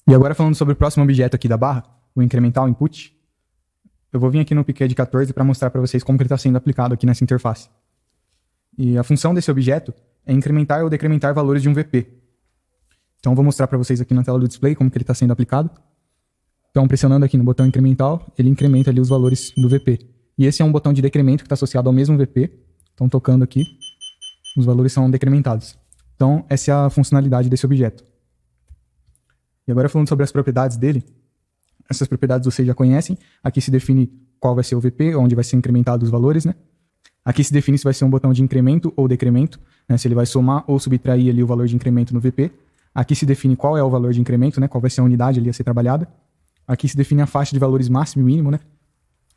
E agora falando sobre o próximo objeto aqui da barra, o incremental input, eu vou vir aqui no Picad 14 para mostrar para vocês como que ele está sendo aplicado aqui nessa interface. E a função desse objeto é incrementar ou decrementar valores de um VP. Então eu vou mostrar para vocês aqui na tela do display como que ele está sendo aplicado. Então pressionando aqui no botão incremental, ele incrementa ali os valores do VP. E esse é um botão de decremento que está associado ao mesmo VP. Então tocando aqui, os valores são decrementados. Então essa é a funcionalidade desse objeto. E agora falando sobre as propriedades dele, essas propriedades vocês já conhecem. Aqui se define qual vai ser o VP, onde vai ser incrementado os valores, né? Aqui se define se vai ser um botão de incremento ou decremento, né? Se ele vai somar ou subtrair ali o valor de incremento no VP. Aqui se define qual é o valor de incremento, né? Qual vai ser a unidade ali a ser trabalhada. Aqui se define a faixa de valores máximo e mínimo, né?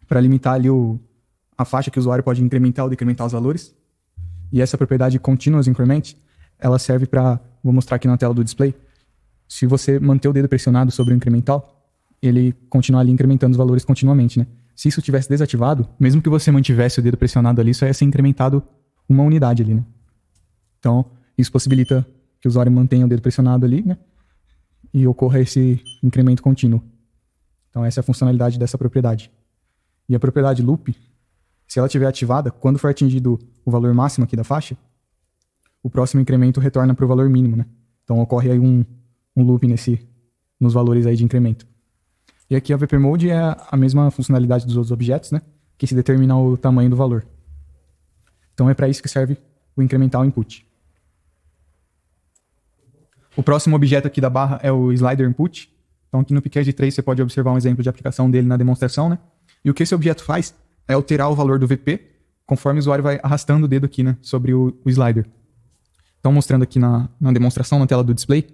Para limitar ali a faixa que o usuário pode incrementar ou decrementar os valores. E essa propriedade continuous increment, ela serve para, vou mostrar aqui na tela do display, se você manter o dedo pressionado sobre o incremental, ele continua ali incrementando os valores continuamente, né? Se isso tivesse desativado, mesmo que você mantivesse o dedo pressionado ali, só ia ser incrementado uma unidade ali, né? Então, isso possibilita que o usuário mantenha o dedo pressionado ali, né? E ocorra esse incremento contínuo. Então, essa é a funcionalidade dessa propriedade. E a propriedade loop, se ela estiver ativada, quando for atingido o valor máximo aqui da faixa, o próximo incremento retorna para o valor mínimo, né? Então, ocorre aí um loop nos valores aí de incremento. E aqui a VP Mode é a mesma funcionalidade dos outros objetos, né? Que se determina o tamanho do valor. Então é para isso que serve o incremental input. O próximo objeto aqui da barra é o slider input. Então aqui no Picad 3 você pode observar um exemplo de aplicação dele na demonstração, né? E o que esse objeto faz é alterar o valor do VP conforme o usuário vai arrastando o dedo aqui, né? Sobre o slider. Então mostrando aqui na demonstração, na tela do display,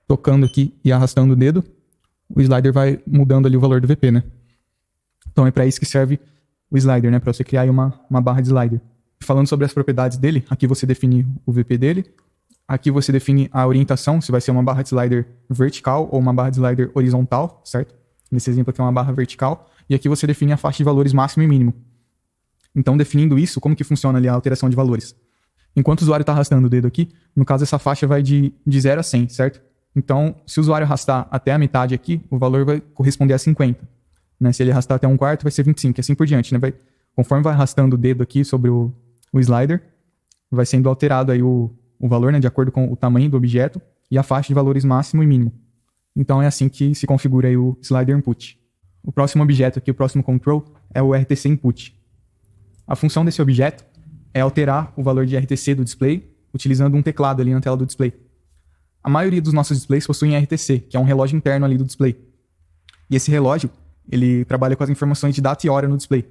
tocando aqui e arrastando o dedo, o slider vai mudando ali o valor do VP, né? Então é para isso que serve o slider, né? Para você criar aí uma barra de slider. Falando sobre as propriedades dele, aqui você define o VP dele. Aqui você define a orientação, se vai ser uma barra de slider vertical ou uma barra de slider horizontal, certo? Nesse exemplo aqui é uma barra vertical. E aqui você define a faixa de valores máximo e mínimo. Então definindo isso, como que funciona ali a alteração de valores? Enquanto o usuário está arrastando o dedo aqui, no caso essa faixa vai de 0 a 100, certo? Então, se o usuário arrastar até a metade aqui, o valor vai corresponder a 50. Né? Se ele arrastar até um quarto, vai ser 25, e assim por diante. Né? Conforme vai arrastando o dedo aqui sobre o slider, vai sendo alterado aí o valor, né, de acordo com o tamanho do objeto e a faixa de valores máximo e mínimo. Então, é assim que se configura aí o slider input. O próximo objeto aqui, o próximo control, é o RTC input. A função desse objeto é alterar o valor de RTC do display utilizando um teclado ali na tela do display. A maioria dos nossos displays possuem RTC, que é um relógio interno ali do display. E esse relógio, ele trabalha com as informações de data e hora no display.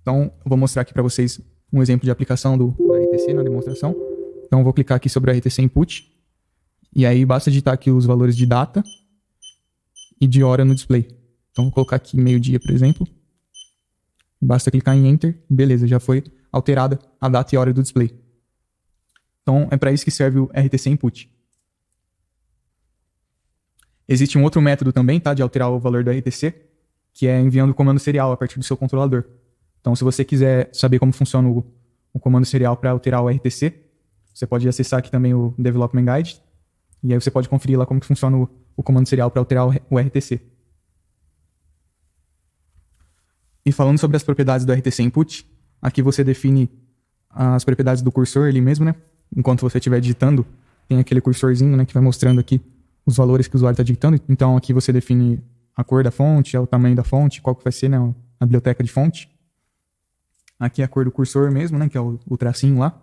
Então, eu vou mostrar aqui para vocês um exemplo de aplicação do RTC na demonstração. Então, eu vou clicar aqui sobre o RTC Input. E aí, basta digitar aqui os valores de data e de hora no display. Então, vou colocar aqui meio-dia, por exemplo. Basta clicar em Enter. Beleza, já foi alterada a data e hora do display. Então, é para isso que serve o RTC Input. Existe um outro método também, tá, de alterar o valor do RTC, que é enviando o comando serial a partir do seu controlador. Então, se você quiser saber como funciona o comando serial para alterar o RTC, você pode acessar aqui também o Development Guide, e aí você pode conferir lá como que funciona o comando serial para alterar o RTC. E falando sobre as propriedades do RTC Input, aqui você define as propriedades do cursor ali mesmo, né? Enquanto você estiver digitando, tem aquele cursorzinho, né, que vai mostrando aqui os valores que o usuário está digitando. Então aqui você define a cor da fonte, o tamanho da fonte, qual que vai ser, né, a biblioteca de fonte. Aqui é a cor do cursor mesmo, né, que é o tracinho lá.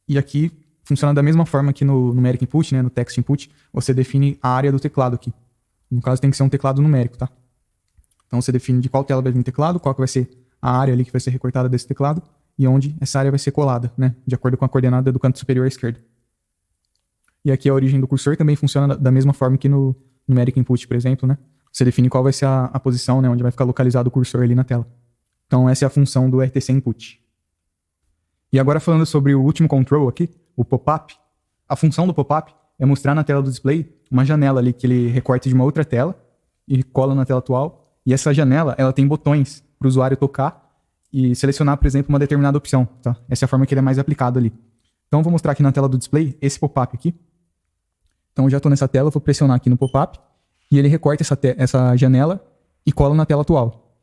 E aqui funciona da mesma forma que no numeric input, né, no text input, você define a área do teclado aqui. No caso tem que ser um teclado numérico, tá? Então você define de qual tela vai vir o teclado, qual que vai ser a área ali que vai ser recortada desse teclado e onde essa área vai ser colada, né, de acordo com a coordenada do canto superior à esquerda. E aqui a origem do cursor também funciona da mesma forma que no numeric input, por exemplo, né? Você define qual vai ser a posição, né, onde vai ficar localizado o cursor ali na tela. Então essa é a função do RTC input. E agora falando sobre o último control aqui, o pop-up. A função do pop-up é mostrar na tela do display uma janela ali que ele recorta de uma outra tela e cola na tela atual. E essa janela, ela tem botões para o usuário tocar e selecionar, por exemplo, uma determinada opção, tá? Essa é a forma que ele é mais aplicado ali. Então eu vou mostrar aqui na tela do display esse pop-up aqui. Então eu já estou nessa tela, eu vou pressionar aqui no pop-up e ele recorta essa janela e cola na tela atual.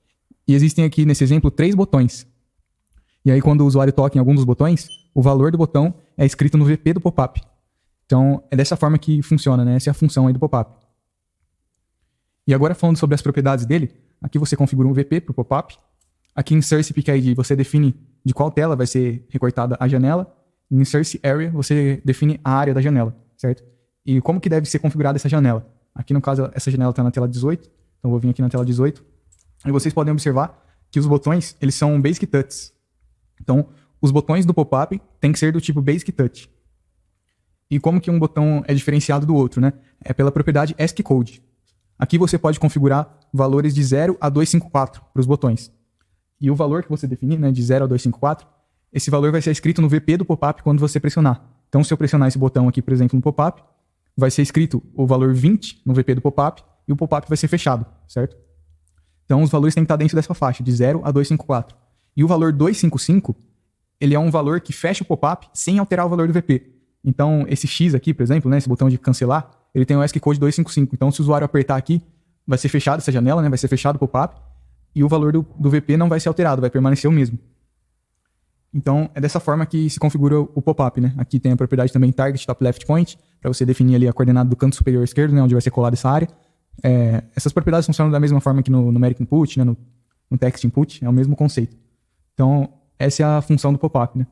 E existem aqui, nesse exemplo, 3 botões. E aí quando o usuário toca em algum dos botões, o valor do botão é escrito no VP do pop-up. Então é dessa forma que funciona, né? Essa é a função aí do pop-up. E agora falando sobre as propriedades dele, aqui você configura um VP para o pop-up. Aqui em Source PKID você define de qual tela vai ser recortada a janela. Em Source Area você define a área da janela, certo? E como que deve ser configurada essa janela? Aqui no caso essa janela está na tela 18, então eu vou vir aqui na tela 18. E vocês podem observar que os botões eles são Basic Touch. Então os botões do pop-up têm que ser do tipo Basic Touch. E como que um botão é diferenciado do outro, né? É pela propriedade ASCII-Code. Aqui você pode configurar valores de 0 a 254 para os botões. E o valor que você definir, né, de 0 a 254, esse valor vai ser escrito no VP do pop-up quando você pressionar. Então, se eu pressionar esse botão aqui, por exemplo, no pop-up, vai ser escrito o valor 20 no VP do pop-up e o pop-up vai ser fechado, certo? Então, os valores têm que estar dentro dessa faixa, de 0 a 254. E o valor 255, ele é um valor que fecha o pop-up sem alterar o valor do VP. Então, esse X aqui, por exemplo, né, esse botão de cancelar, ele tem o ASCII-Code 255. Então, se o usuário apertar aqui, vai ser fechado essa janela, né, vai ser fechado o pop-up, e o valor do VP não vai ser alterado, vai permanecer o mesmo. Então, é dessa forma que se configura o pop-up, né? Aqui tem a propriedade também Target Top Left Point, para você definir ali a coordenada do canto superior esquerdo, né, onde vai ser colada essa área. Essas propriedades funcionam da mesma forma que no Numeric Input, né, no Text Input, é o mesmo conceito. Então, essa é a função do pop-up, né?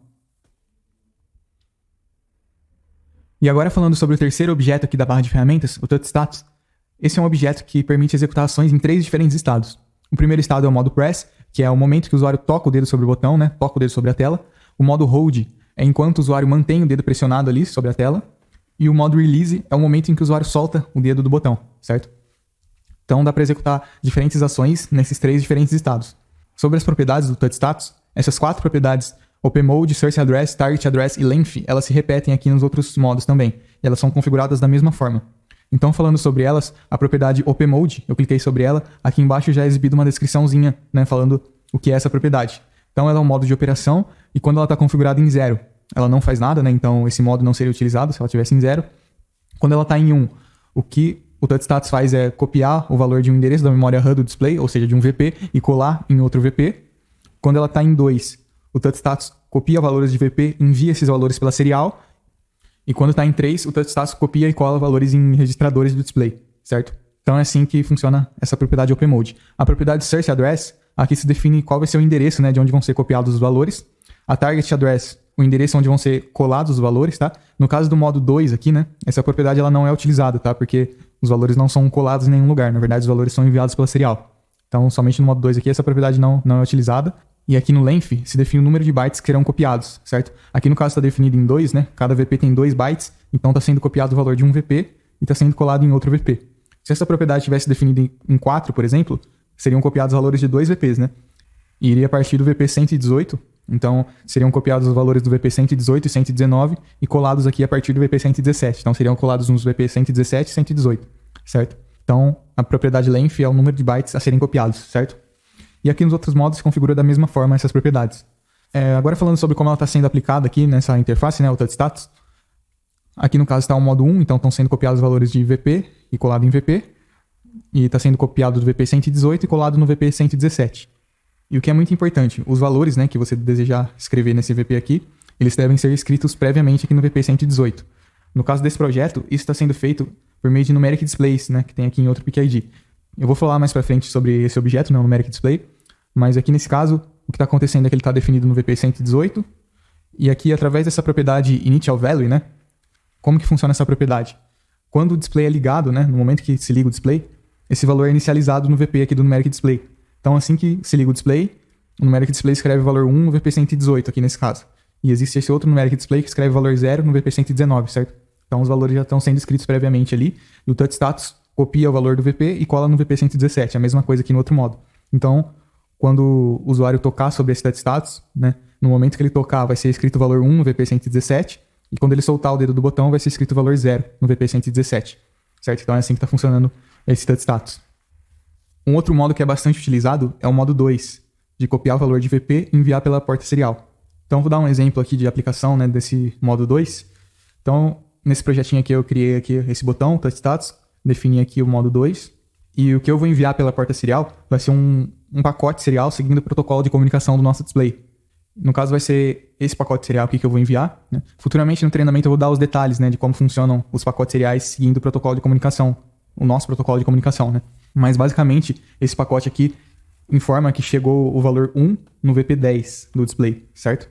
E agora falando sobre o terceiro objeto aqui da barra de ferramentas, o TouchStats, esse é um objeto que permite executar ações em 3 diferentes estados. O primeiro estado é o modo Press, que é o momento que o usuário toca o dedo sobre o botão, né? Toca o dedo sobre a tela. O modo Hold é enquanto o usuário mantém o dedo pressionado ali sobre a tela. E o modo Release é o momento em que o usuário solta o dedo do botão, certo? Então dá para executar diferentes ações nesses 3 diferentes estados. Sobre as propriedades do TouchStats, essas 4 propriedades, OpenMode, Source Address, Target Address e Length, elas se repetem aqui nos outros modos também. E elas são configuradas da mesma forma. Então, falando sobre elas, a propriedade OpenMode, eu cliquei sobre ela, aqui embaixo já é exibida uma descriçãozinha, né, falando o que é essa propriedade. Então, ela é um modo de operação, e quando ela está configurada em 0, ela não faz nada, né, então esse modo não seria utilizado se ela estivesse em 0. Quando ela está em 1, o que o TouchStats faz é copiar o valor de um endereço da memória RAM do display, ou seja, de um VP, e colar em outro VP. Quando ela está em 2, o TouchStats copia valores de VP, envia esses valores pela serial. E quando está em 3, o TouchStats copia e cola valores em registradores do display, certo? Então é assim que funciona essa propriedade OpenMode. A propriedade Source Address, aqui se define qual vai ser o endereço, né, de onde vão ser copiados os valores. A Target Address, o endereço onde vão ser colados os valores, tá? No caso do modo 2 aqui, né, essa propriedade ela não é utilizada, tá? Porque os valores não são colados em nenhum lugar. Na verdade, os valores são enviados pela serial. Então, somente no modo 2 aqui, essa propriedade não é utilizada. E aqui no length se define o número de bytes que serão copiados, certo? Aqui no caso está definido em 2, né? Cada VP tem 2 bytes, então está sendo copiado o valor de um VP e está sendo colado em outro VP. Se essa propriedade tivesse definida em 4, por exemplo, seriam copiados os valores de 2 VPs, né? E iria partir do VP 118, então seriam copiados os valores do VP 118 e 119 e colados aqui a partir do VP 117. Então seriam colados nos VP 117 e 118, certo? Então a propriedade length é o número de bytes a serem copiados, certo? E aqui nos outros modos se configura da mesma forma essas propriedades. Agora falando sobre como ela está sendo aplicada aqui nessa interface, né, o TouchStats. Aqui no caso está o modo 1, então estão sendo copiados os valores de VP e colado em VP. E está sendo copiado do VP 118 e colado no VP 117. E o que é muito importante, os valores, né, que você desejar escrever nesse VP aqui, eles devem ser escritos previamente aqui no VP 118. No caso desse projeto, isso está sendo feito por meio de Numeric Displays, né, que tem aqui em outro PKID. Eu vou falar mais para frente sobre esse objeto, né, o Numeric Display, mas aqui nesse caso, o que está acontecendo é que ele está definido no VP 118, e aqui através dessa propriedade Initial Value, né, como que funciona essa propriedade? Quando o display é ligado, né, no momento que se liga o display, esse valor é inicializado no VP aqui do Numeric Display. Então assim que se liga o display, o Numeric Display escreve o valor 1 no VP 118 aqui nesse caso. E existe esse outro Numeric Display que escreve o valor 0 no VP 119, certo? Então os valores já estão sendo escritos previamente ali, e o TouchStats copia o valor do VP e cola no VP 117, a mesma coisa aqui no outro modo. Então, quando o usuário tocar sobre esse TouchStats, né, no momento que ele tocar vai ser escrito o valor 1 no VP 117, e quando ele soltar o dedo do botão vai ser escrito o valor 0 no VP 117, certo? Então é assim que está funcionando esse TouchStats. Um outro modo que é bastante utilizado é o modo 2, de copiar o valor de VP e enviar pela porta serial. Então vou dar um exemplo aqui de aplicação, né, desse modo 2. Então nesse projetinho aqui eu criei aqui esse botão, Touch Status, defini aqui o modo 2. E o que eu vou enviar pela porta serial vai ser um pacote serial seguindo o protocolo de comunicação do nosso display. No caso vai ser esse pacote serial aqui que eu vou enviar, né? Futuramente no treinamento eu vou dar os detalhes, né, de como funcionam os pacotes seriais seguindo o protocolo de comunicação, o nosso protocolo de comunicação, né? Mas basicamente esse pacote aqui informa que chegou o valor 1 no VP10 do display, certo?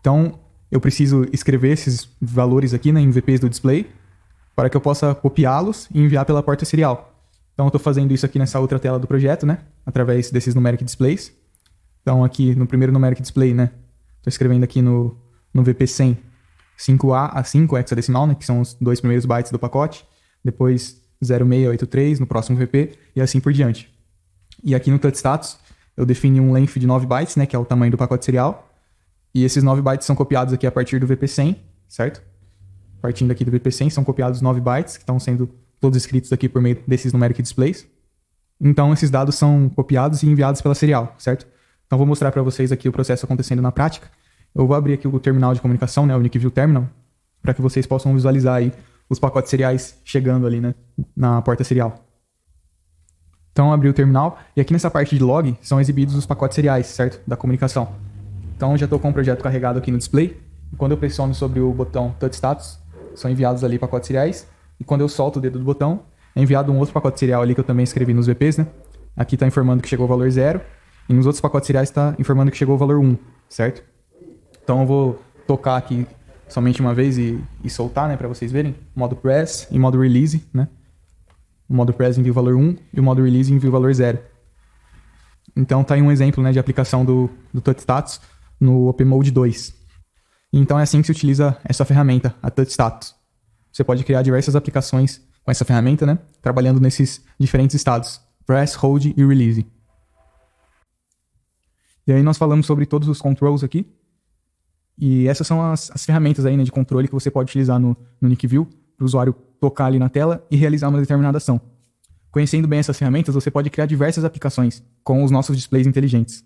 Então eu preciso escrever esses valores aqui, né, em VPs do display para que eu possa copiá-los e enviar pela porta serial. Então eu estou fazendo isso aqui nessa outra tela do projeto, né, através desses numeric displays. Então aqui no primeiro numeric display, né, estou escrevendo aqui no VP100 5A a 5 hexadecimal, né, que são os 2 primeiros bytes do pacote, depois 0683 no próximo VP e assim por diante. E aqui no touch status eu defini um length de 9 bytes, né, que é o tamanho do pacote serial, e esses 9 bytes são copiados aqui a partir do VP100, certo? Partindo aqui do VP100 são copiados 9 bytes, que estão sendo todos escritos aqui por meio desses numeric displays. Então esses dados são copiados e enviados pela serial, certo? Então vou mostrar para vocês aqui o processo acontecendo na prática. Eu vou abrir aqui o terminal de comunicação, né, o UniQView Terminal, para que vocês possam visualizar aí os pacotes seriais chegando ali, né, na porta serial. Então abri o terminal e aqui nessa parte de log são exibidos os pacotes seriais, certo? Da comunicação. Então já estou com o projeto carregado aqui no display. E quando eu pressiono sobre o botão Touch Status, são enviados ali pacotes seriais. E quando eu solto o dedo do botão, é enviado um outro pacote serial ali que eu também escrevi nos VPs, né? Aqui está informando que chegou o valor 0. E nos outros pacotes seriais está informando que chegou o valor 1, certo? Então eu vou tocar aqui somente uma vez e soltar, né? Para vocês verem. Modo Press e modo Release, né? O modo Press envia o valor 1 e o modo Release envia o valor 0. Então tá aí um exemplo, né, de aplicação do Touch Status no OpenMode 2. Então é assim que se utiliza essa ferramenta, a Touch Status. Você pode criar diversas aplicações com essa ferramenta, né, trabalhando nesses diferentes estados, Press, Hold e Release. E aí nós falamos sobre todos os controls aqui. E essas são as ferramentas aí, né, de controle que você pode utilizar no UniQView para o usuário tocar ali na tela e realizar uma determinada ação. Conhecendo bem essas ferramentas, você pode criar diversas aplicações com os nossos displays inteligentes.